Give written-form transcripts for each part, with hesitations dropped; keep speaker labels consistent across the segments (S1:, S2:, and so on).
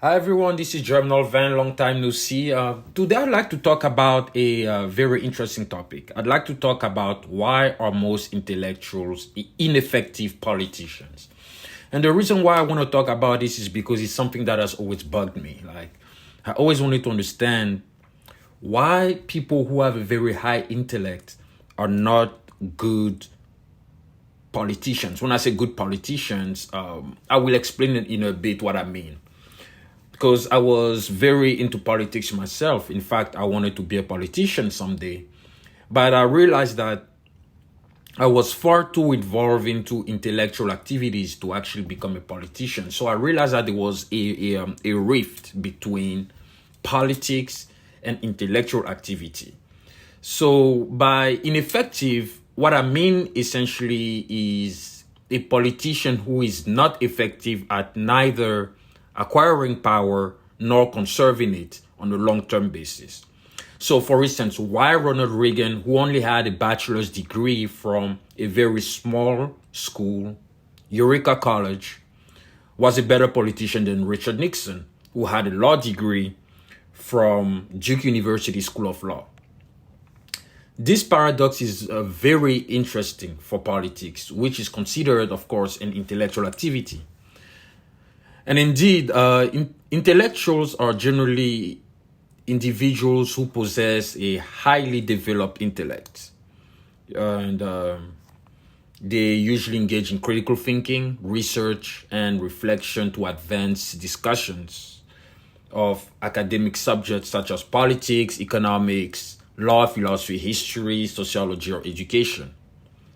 S1: Hi everyone, this is Germinal Van, long time no see. Today I'd like to talk about a very interesting topic. I'd like to talk about why are most intellectuals ineffective politicians. And the reason why I want to talk about this is because it's something that has always bugged me. I always wanted to understand why people who have a very high intellect are not good politicians. When I say good politicians, I will explain it in a bit what I mean. Because I was very into politics myself. In fact, I wanted to be a politician someday. But I realized that I was far too involved into intellectual activities to actually become a politician. So I realized that there was a rift between politics and intellectual activity. So by ineffective, what I mean essentially is a politician who is not effective at neither acquiring power nor conserving it on a long-term basis. So for instance, why Ronald Reagan, who only had a bachelor's degree from a very small school, Eureka College, was a better politician than Richard Nixon, who had a law degree from Duke University School of Law. This paradox is very interesting for politics, which is considered, of course, an intellectual activity. And indeed, intellectuals are generally individuals who possess a highly developed intellect. And they usually engage in critical thinking, research, and reflection to advance discussions of academic subjects such as politics, economics, law, philosophy, history, sociology, or education.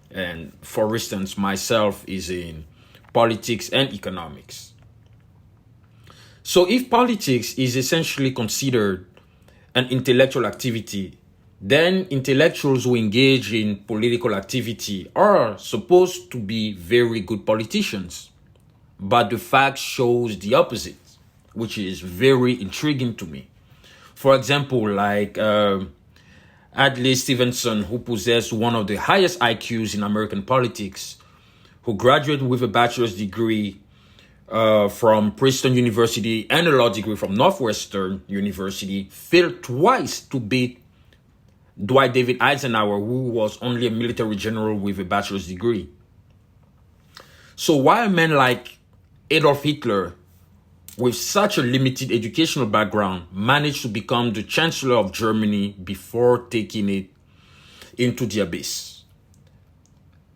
S1: And for instance, myself is in politics and economics. So if politics is essentially considered an intellectual activity, then intellectuals who engage in political activity are supposed to be very good politicians. But the fact shows the opposite, which is very intriguing to me. For example, like Adlai Stevenson, who possessed one of the highest IQs in American politics, who graduated with a bachelor's degree from Princeton University and a law degree from Northwestern University, failed twice to beat Dwight David Eisenhower, who was only a military general with a bachelor's degree. So why a man like Adolf Hitler, with such a limited educational background, managed to become the Chancellor of Germany before taking it into the abyss?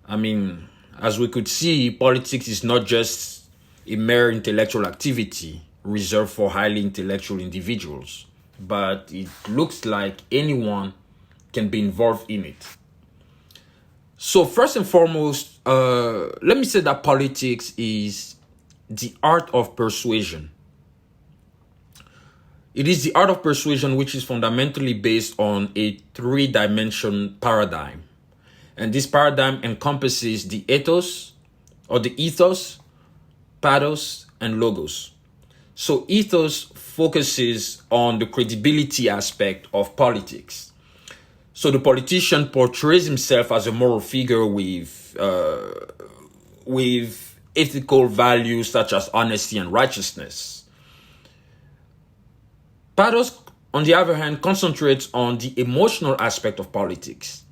S1: I mean, as we could see, politics is not just a mere intellectual activity reserved for highly intellectual individuals, but it looks like anyone can be involved in it. So first and foremost, let me say that politics is the art of persuasion. It is the art of persuasion which is fundamentally based on a three-dimension paradigm. And this paradigm encompasses the ethos or the ethos, pathos, and logos. So ethos focuses on the credibility aspect of politics. So the politician portrays himself as a moral figure with ethical values such as honesty and righteousness. Pathos, on the other hand, concentrates on the emotional aspect of politics.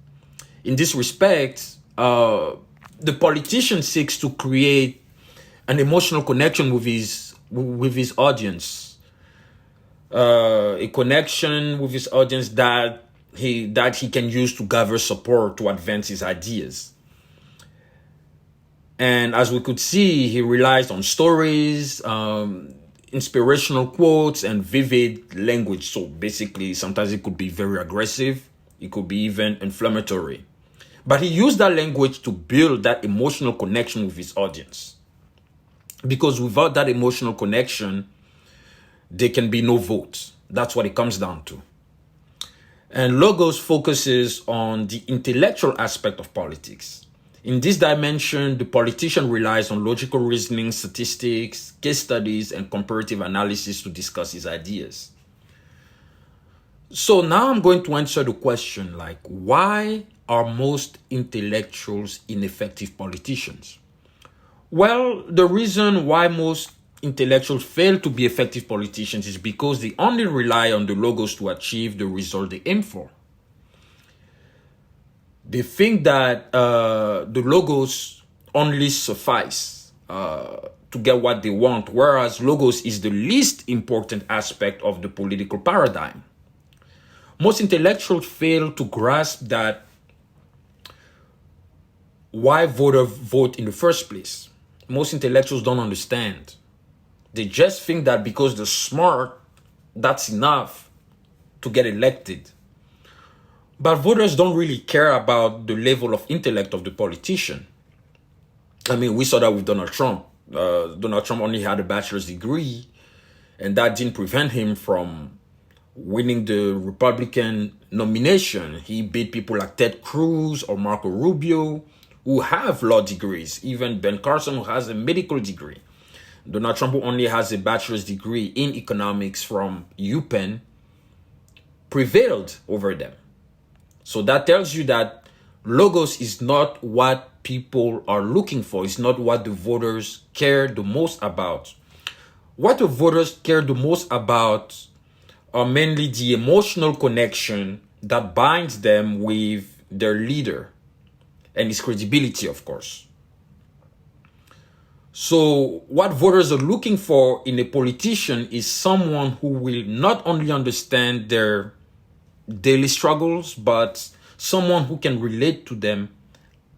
S1: In this respect, the politician seeks to create an emotional connection with his audience, a connection with his audience that he can use to gather support to advance his ideas. And as we could see, he relies on stories, inspirational quotes, and vivid language. So basically, sometimes it could be very aggressive, it could be even inflammatory. But he used that language to build that emotional connection with his audience. Because without that emotional connection, there can be no vote. That's what it comes down to. And Logos focuses on the intellectual aspect of politics. In this dimension, the politician relies on logical reasoning, statistics, case studies, and comparative analysis to discuss his ideas. So now I'm going to answer the question, like, why are most intellectuals ineffective politicians? Well, the reason why most intellectuals fail to be effective politicians is because they only rely on the logos to achieve the result they aim for. They think that the logos only suffice to get what they want, whereas logos is the least important aspect of the political paradigm. Most intellectuals fail to grasp that why voters vote in the first place. Most intellectuals don't understand. They just think that because they're smart, that's enough to get elected. But voters don't really care about the level of intellect of the politician. I mean, we saw that with Donald Trump. Donald Trump only had a bachelor's degree, and that didn't prevent him from winning the Republican nomination. He beat people like Ted Cruz or Marco Rubio, who have law degrees, even Ben Carson, who has a medical degree. Donald Trump, who only has a bachelor's degree in economics from UPenn, prevailed over them. So that tells you that logos is not what people are looking for. It's not what the voters care the most about. What the voters care the most about are mainly the emotional connection that binds them with their leader and his credibility, of course. So what voters are looking for in a politician is someone who will not only understand their daily struggles, but someone who can relate to them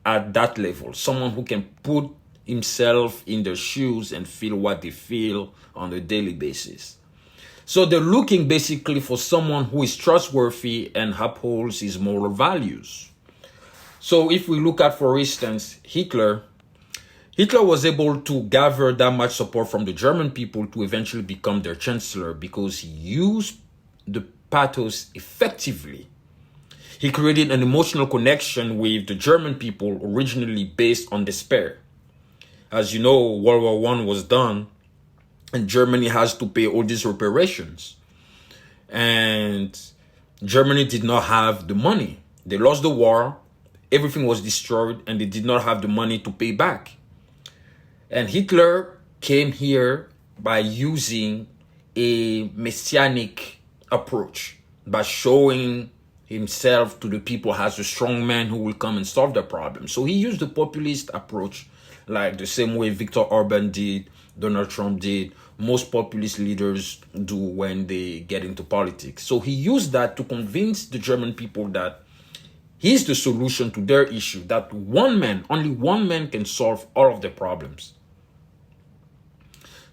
S1: at that level, someone who can put himself in their shoes and feel what they feel on a daily basis. So they're looking basically for someone who is trustworthy and upholds his moral values. So if we look at, for instance, Hitler was able to gather that much support from the German people to eventually become their chancellor because he used the pathos effectively. He created an emotional connection with the German people originally based on despair. As you know, World War I was done and Germany has to pay all these reparations. And Germany did not have the money. They lost the war, everything was destroyed, and they did not have the money to pay back. And Hitler came here by using a messianic approach, by showing himself to the people as a strong man who will come and solve the problem. So he used the populist approach, like the same way Viktor Orban did, Donald Trump did, most populist leaders do when they get into politics. So he used that to convince the German people that he's the solution to their issue, that one man, only one man can solve all of their problems.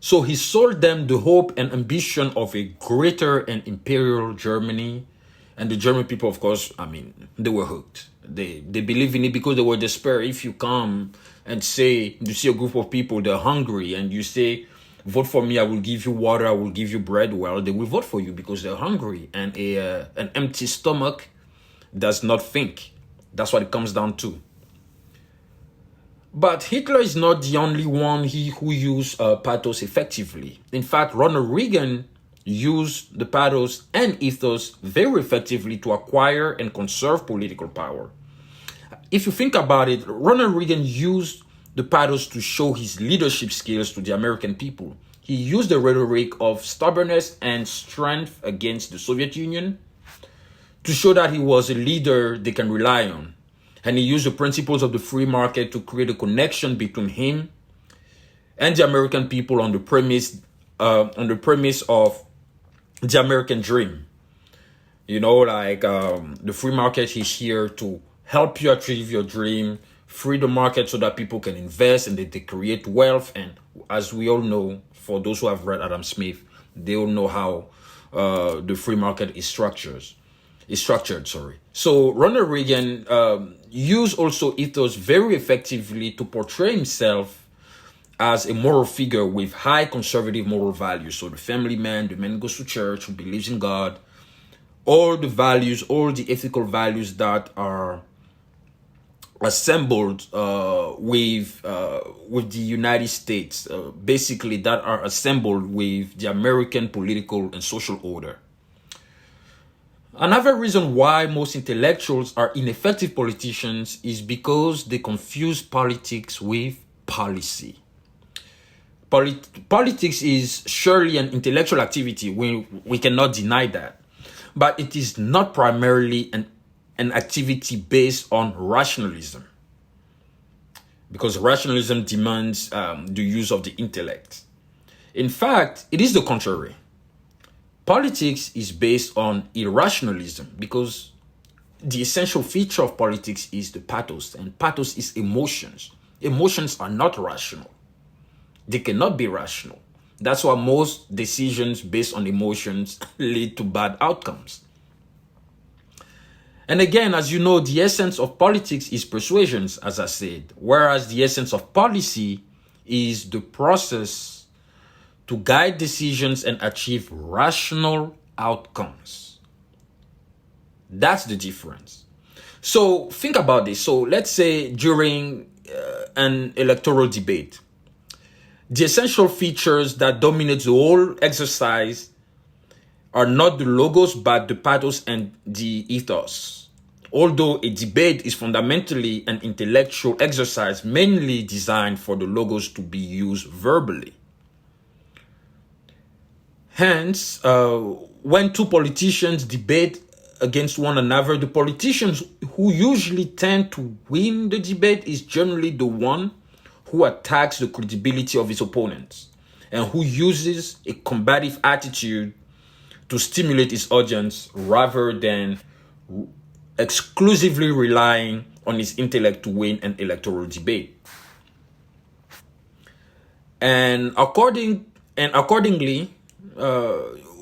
S1: So he sold them the hope and ambition of a greater and imperial Germany. And the German people, of course, I mean, they were hooked. They believe in it because they were despair. If you come and say, you see a group of people, they're hungry, and you say, vote for me, I will give you water, I will give you bread, well, they will vote for you because they're hungry. And an empty stomach does not think. That's what it comes down to. But Hitler is not the only one who used pathos effectively. In fact, Ronald Reagan used the pathos and ethos very effectively to acquire and conserve political power. If you think about it, Ronald Reagan used the pathos to show his leadership skills to the American people. He used the rhetoric of stubbornness and strength against the Soviet Union to show that he was a leader they can rely on. And he used the principles of the free market to create a connection between him and the American people on the premise of the American dream. You know, like the free market is here to help you achieve your dream, free the market so that people can invest and that they create wealth. And as we all know, for those who have read Adam Smith, they all know how the free market is structured. So Ronald Reagan used also ethos very effectively to portray himself as a moral figure with high conservative moral values. So the family man, the man who goes to church, who believes in God, all the values, all the ethical values that are assembled with the United States, basically that are assembled with the American political and social order. Another reason why most intellectuals are ineffective politicians is because they confuse politics with policy. Politics is surely an intellectual activity. We cannot deny that. But it is not primarily an activity based on rationalism. Because rationalism demands the use of the intellect. In fact, it is the contrary. Politics is based on irrationalism because the essential feature of politics is the pathos, and pathos is emotions. Emotions are not rational. They cannot be rational. That's why most decisions based on emotions lead to bad outcomes. And again, as you know, the essence of politics is persuasion, as I said, whereas the essence of policy is the process to guide decisions and achieve rational outcomes. That's the difference. So think about this. So let's say during an electoral debate, the essential features that dominate the whole exercise are not the logos, but the pathos and the ethos. Although a debate is fundamentally an intellectual exercise mainly designed for the logos to be used verbally. Hence, when two politicians debate against one another, the politicians who usually tend to win the debate is generally the one who attacks the credibility of his opponents and who uses a combative attitude to stimulate his audience rather than exclusively relying on his intellect to win an electoral debate. And accordingly,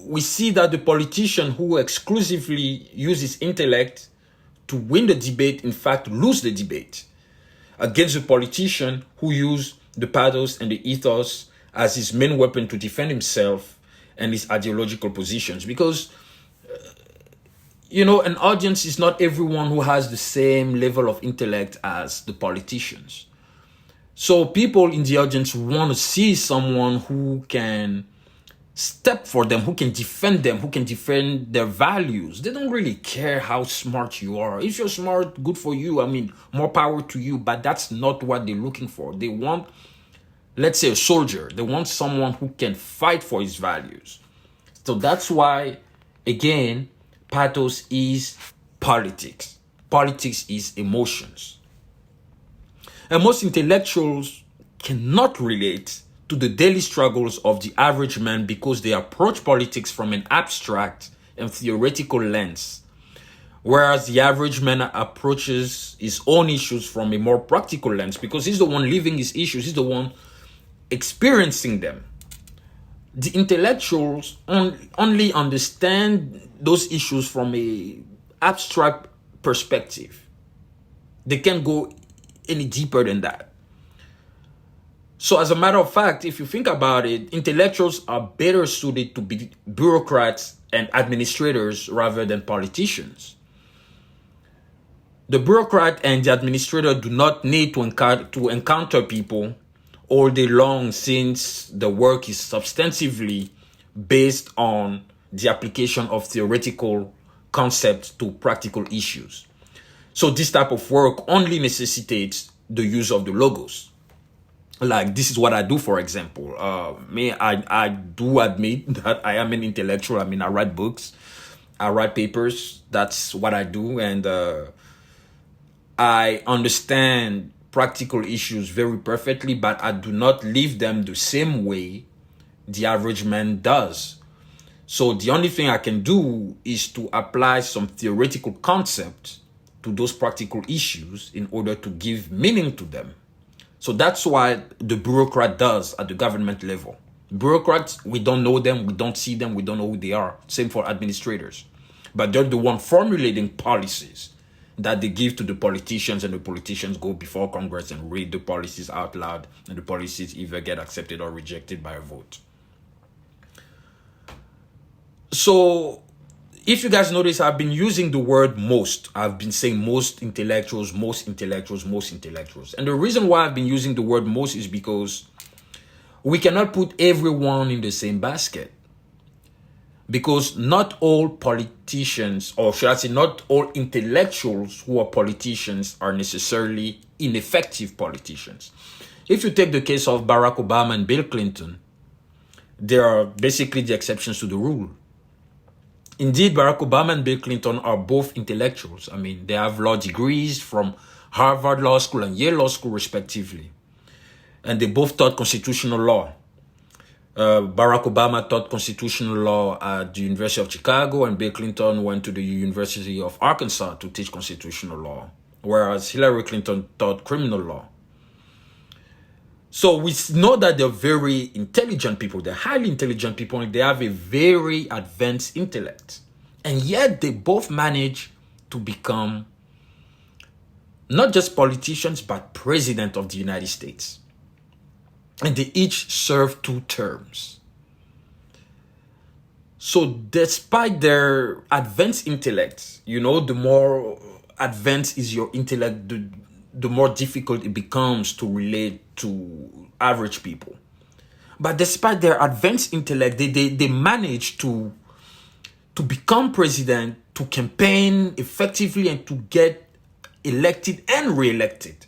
S1: we see that the politician who exclusively uses intellect to win the debate, in fact, lose the debate against the politician who used the pathos and the ethos as his main weapon to defend himself and his ideological positions. Because, an audience is not everyone who has the same level of intellect as the politicians. So people in the audience want to see someone who can step for them, who can defend them, who can defend their values. They don't really care how smart you are. If you're smart, good for you. More power to you. But that's not what they're looking for. They want, let's say, a soldier. They want someone who can fight for his values. So that's why, again, pathos is politics. Politics is emotions. And most intellectuals cannot relate to the daily struggles of the average man because they approach politics from an abstract and theoretical lens, whereas the average man approaches his own issues from a more practical lens because he's the one living his issues, he's the one experiencing them. The intellectuals only understand those issues from a abstract perspective. They can't go any deeper than that. So as a matter of fact, if you think about it, intellectuals are better suited to be bureaucrats and administrators rather than politicians. The bureaucrat and the administrator do not need to encounter people all day long since the work is substantively based on the application of theoretical concepts to practical issues. So this type of work only necessitates the use of the logos. Like, this is what I do, for example. I do admit that I am an intellectual. I write books. I write papers. That's what I do. And I understand practical issues very perfectly, but I do not live them the same way the average man does. So the only thing I can do is to apply some theoretical concepts to those practical issues in order to give meaning to them. So that's why the bureaucrat does at the government level. Bureaucrats, we don't know them, we don't see them, we don't know who they are. Same for administrators. But they're the one formulating policies that they give to the politicians, and the politicians go before Congress and read the policies out loud, and the policies either get accepted or rejected by a vote. So if you guys notice, I've been using the word most. I've been saying most intellectuals, most intellectuals, most intellectuals. And the reason why I've been using the word most is because we cannot put everyone in the same basket. Because not all politicians, or should I say not all intellectuals who are politicians are necessarily ineffective politicians. If you take the case of Barack Obama and Bill Clinton, they are basically the exceptions to the rule. Indeed, Barack Obama and Bill Clinton are both intellectuals. I mean, they have law degrees from Harvard Law School and Yale Law School, respectively. And they both taught constitutional law. Barack Obama taught constitutional law at the University of Chicago, and Bill Clinton went to the University of Arkansas to teach constitutional law, whereas Hillary Clinton taught criminal law. So we know that they're very intelligent people. They're highly intelligent people, and they have a very advanced intellect. And yet they both manage to become not just politicians, but president of the United States. And they each serve 2 terms. So despite their advanced intellect, you know, the more advanced is your intellect, the more difficult it becomes to relate to average people. But despite their advanced intellect, they manage to become president, to campaign effectively, and to get elected and re-elected.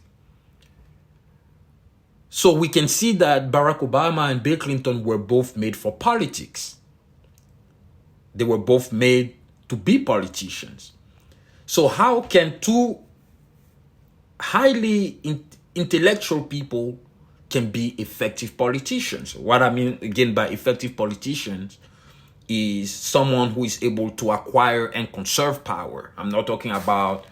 S1: So we can see that Barack Obama and Bill Clinton were both made for politics. They were both made to be politicians. So how can 2 highly intellectual people can be effective politicians? What I mean again by effective politicians is someone who is able to acquire and conserve power. I'm not talking about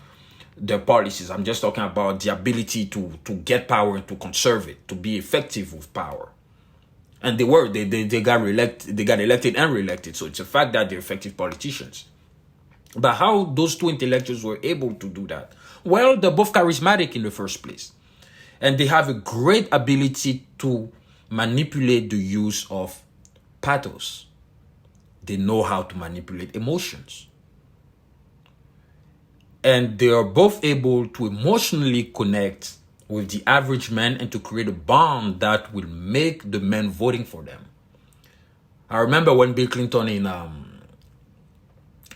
S1: their policies. I'm just talking about the ability to get power and to conserve it, to be effective with power. And they got elected and re-elected. So it's a fact that they're effective politicians. But how those 2 intellectuals were able to do that? Well, they're both charismatic in the first place. And they have a great ability to manipulate the use of pathos. They know how to manipulate emotions. And they are both able to emotionally connect with the average man and to create a bond that will make the men voting for them. I remember when Bill Clinton in the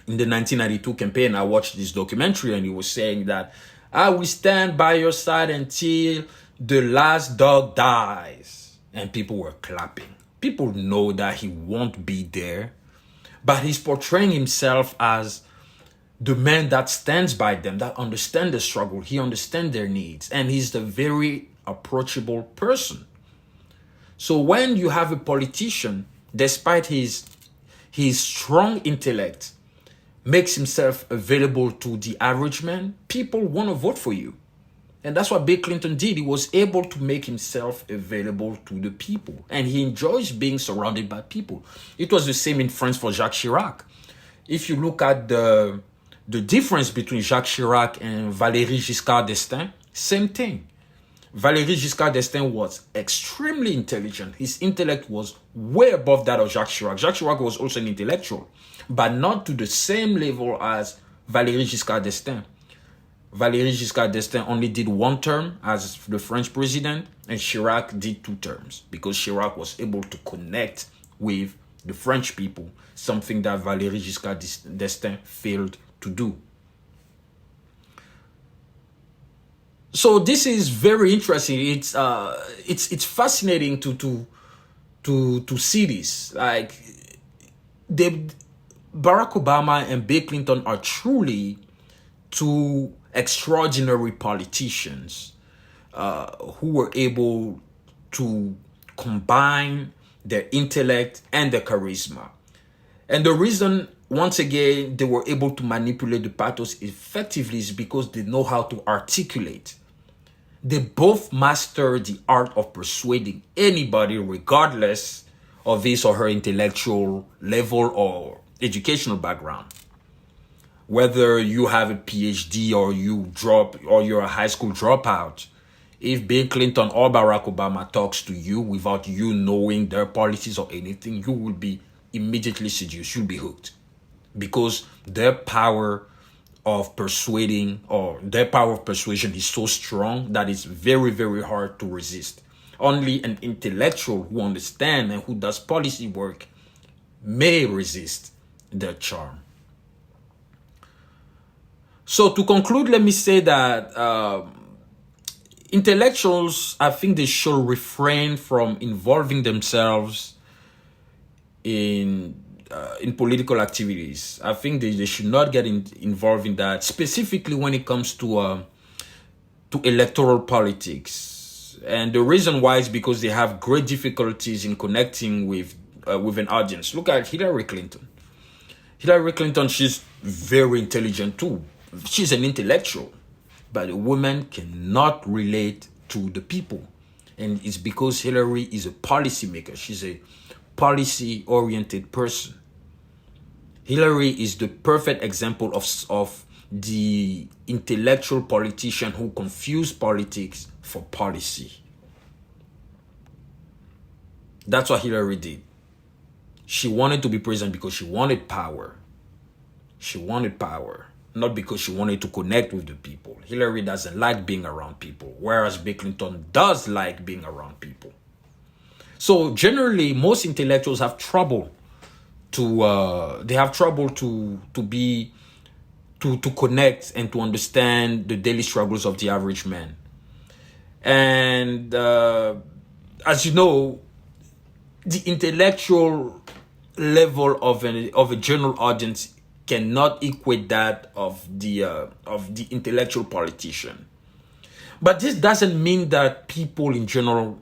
S1: 1992 campaign, I watched this documentary, and he was saying that I will stand by your side until the last dog dies. And people were clapping. People know that he won't be there, but he's portraying himself as the man that stands by them, that understands the struggle. He understands their needs, and he's the very approachable person. So when you have a politician, despite his strong intellect, makes himself available to the average man, people want to vote for you. And that's what Bill Clinton did. He was able to make himself available to the people, and he enjoys being surrounded by people. It was the same in France for Jacques Chirac. If you look at the difference between Jacques Chirac and Valéry Giscard d'Estaing, same thing. Valéry Giscard d'Estaing was extremely intelligent. His intellect was way above that of Jacques Chirac. Jacques Chirac was also an intellectual, but not to the same level as Valéry Giscard d'Estaing. Valéry Giscard d'Estaing only did 1 term as the French president, and Chirac did 2 terms because Chirac was able to connect with the French people, something that Valéry Giscard d'Estaing failed to do. So this is very interesting. It's fascinating to see this. Like Barack Obama and Bill Clinton are truly 2 extraordinary politicians who were able to combine their intellect and their charisma. And the reason, once again, they were able to manipulate the pathos effectively is because they know how to articulate. They both master the art of persuading anybody, regardless of his or her intellectual level or educational background. Whether you have a PhD or you're a high school dropout, if Bill Clinton or Barack Obama talks to you without you knowing their policies or anything, you will be immediately seduced. You'll be hooked, because their power of persuasion is so strong that it's very, very hard to resist. Only an intellectual who understands and who does policy work may resist their charm. So to conclude, let me say that intellectuals, I think they should refrain from involving themselves in political activities. I think they should not get involved in that, specifically when it comes to electoral politics. And the reason why is because they have great difficulties in connecting with an audience. Look at Hillary Clinton. Hillary Clinton, she's very intelligent too. She's an intellectual, but a woman cannot relate to the people. And it's because Hillary is a policymaker. She's a policy-oriented person. Hillary is the perfect example of the intellectual politician who confused politics for policy. That's what Hillary did. She wanted to be president because she wanted power. She wanted power, not because she wanted to connect with the people. Hillary doesn't like being around people, whereas Bill Clinton does like being around people. So generally, most intellectuals have trouble to connect and to understand the daily struggles of the average man. And as you know, the intellectual level of a general audience cannot equate that of the intellectual politician. But this doesn't mean that people in general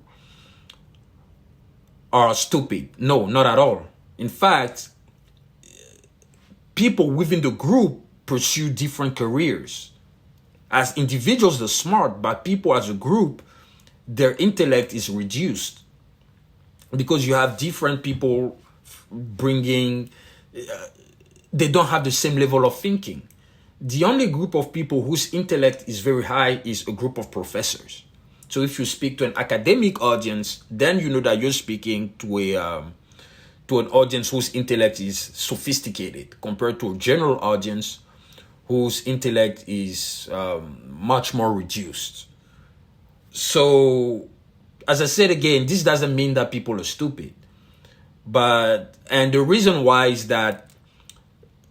S1: are stupid. No, not at all. In fact, people within the group pursue different careers. As individuals, they're smart, but people as a group, their intellect is reduced because you have different people bringing, they don't have the same level of thinking. The only group of people whose intellect is very high is a group of professors. So if you speak to an academic audience, then you know that you're speaking to an audience whose intellect is sophisticated compared to a general audience whose intellect is much more reduced. So, as I said again, this doesn't mean that people are stupid. And the reason why is that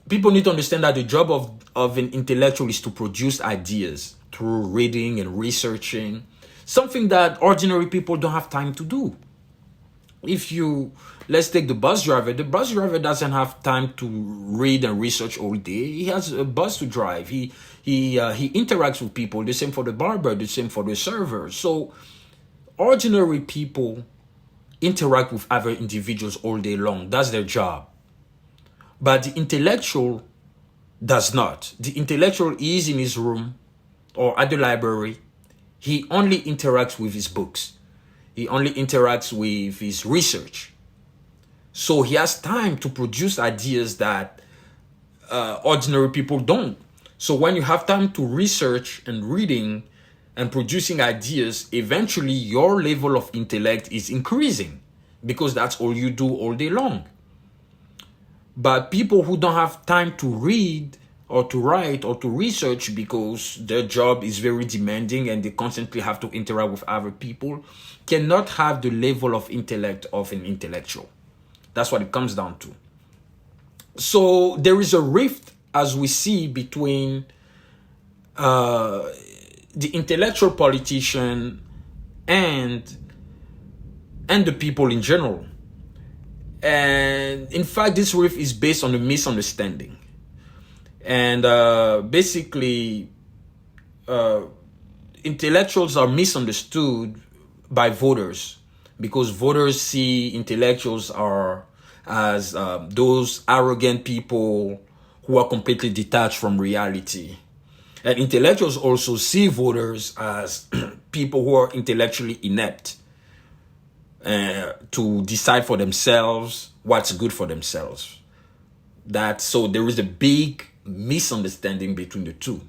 S1: people need to understand that the job of an intellectual is to produce ideas through reading and researching, something that ordinary people don't have time to do. Let's take the bus driver. The bus driver doesn't have time to read and research all day. He has a bus to drive. He interacts with people. The same for the barber. The same for the server. So ordinary people interact with other individuals all day long. That's their job. But the intellectual does not. The intellectual is in his room or at the library. He only interacts with his books. He only interacts with his research. So he has time to produce ideas that ordinary people don't. So when you have time to research and reading and producing ideas, eventually your level of intellect is increasing because that's all you do all day long. But people who don't have time to read or to write or to research because their job is very demanding and they constantly have to interact with other people cannot have the level of intellect of an intellectual. That's what it comes down to. So there is a rift, as we see, between the intellectual politician and the people in general. And in fact, this rift is based on a misunderstanding. And basically, intellectuals are misunderstood by voters because voters see intellectuals as those arrogant people who are completely detached from reality. And intellectuals also see voters as people who are intellectually inept to decide for themselves what's good for themselves. So there is a big misunderstanding between the two.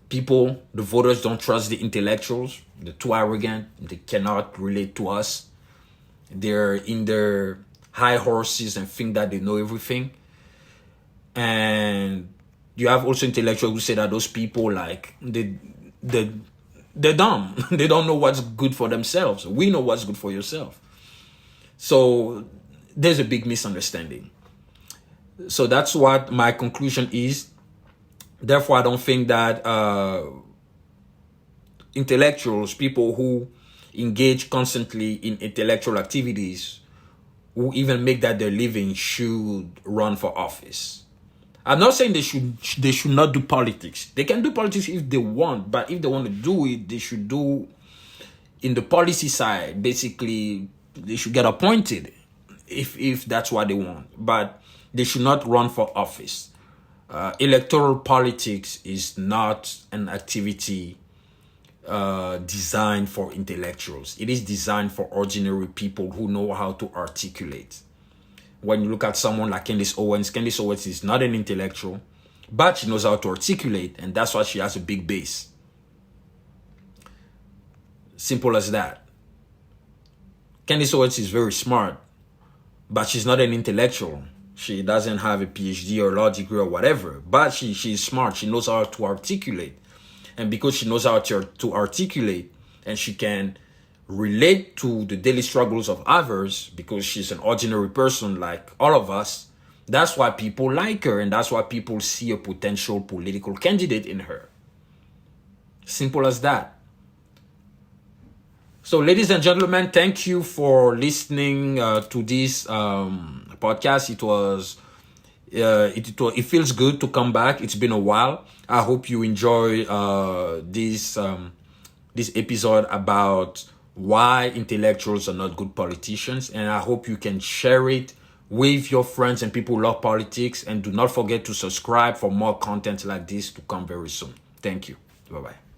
S1: The voters don't trust the intellectuals. They're too arrogant. They cannot relate to us. They're in their high horses and think that they know everything. And you have also intellectuals who say that those people, they're dumb. They don't know what's good for themselves. We know what's good for yourself. So there's a big misunderstanding. So that's what my conclusion is. Therefore, I don't think that intellectuals, people who engage constantly in intellectual activities, who even make that their living, should run for office. I'm not saying they should not do politics. They can do politics if they want, but if they want to do it, they should do in the policy side. Basically, they should get appointed if that's what they want, but they should not run for office. Electoral politics is not an activity designed for intellectuals. It is designed for ordinary people who know how to articulate. When you look at someone like Candace Owens is not an intellectual, but she knows how to articulate, and that's why she has a big base. Simple as that. Candace Owens is very smart, but she's not an intellectual. She doesn't have a PhD or law degree or whatever, but she's smart. She knows how to articulate. And because she knows how to articulate, and she can relate to the daily struggles of others, because she's an ordinary person like all of us, that's why people like her, and that's why people see a potential political candidate in her. Simple as that. So, ladies and gentlemen, thank you for listening to this podcast. It feels good to come back. It's been a while. I hope you enjoy this episode about why intellectuals are not good politicians, and I hope you can share it with your friends and people who love politics. And do not forget to subscribe for more content like this to come very soon. Thank you. Bye-bye.